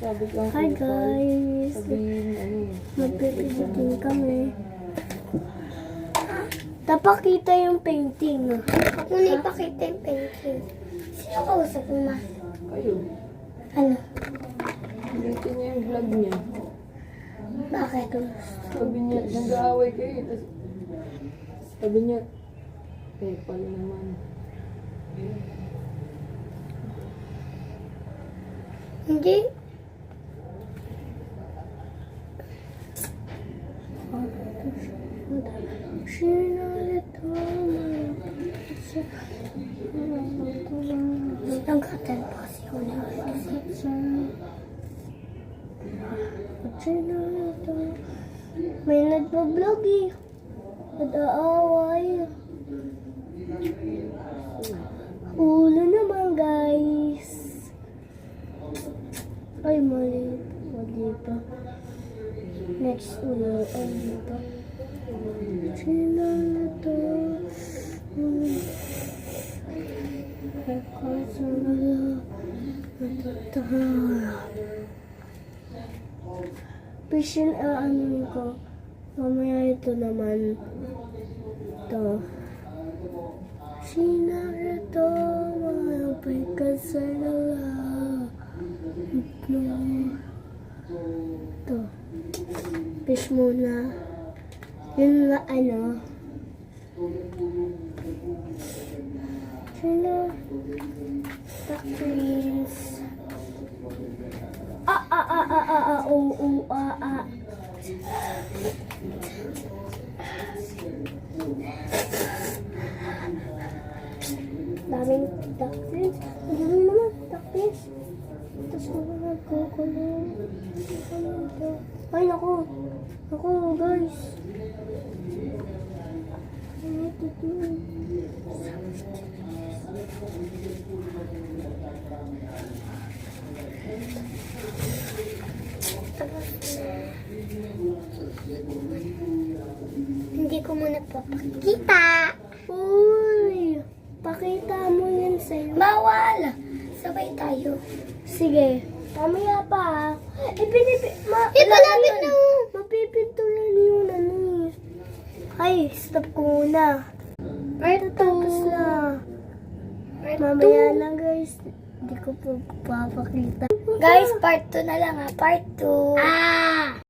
Sabi ko, Hi guys! sabihin, ano eh. Magpipigitin kami. Tapakita yung painting. Ako na ipakita yung painting. Sino kausap mo, ma? Kayo. Ano? Dito niya yung vlog niya. Bakit? Sabi niya, nag-aaway kayo. Tapos, sabi niya, eh, pala naman. Hindi. Nagkatan pa kasi ako na. May nagpa-vlog eh. Nag-aaway. Ulo naman guys. Ay, mali. Mali pa. Next ulo. Ay, dito. Sino na to? Pishin, ano ko. Mamaya ito naman. Ito. Sinarito, malapay ka sa lala. Ito. Fish muna. Yun na ano. Sino? The prince. Daming duck prince. Ang dami naman duck prince. Tapos mga nagkukulong. Ano ito? Ay, naku. Naku, guys. Ano ito? Hindi ko muna papakita. Uy! Pakita mo yun sa'yo. Bawal. Sabay tayo. Sige. Mamaya pa ha. Malapit na. Mapipintulan yun ano eh. Ay, stop ko muna. Tapos na. Mamaya na guys. Hindi ko pa papakita. Guys, part 2 na lang ha. Part 2.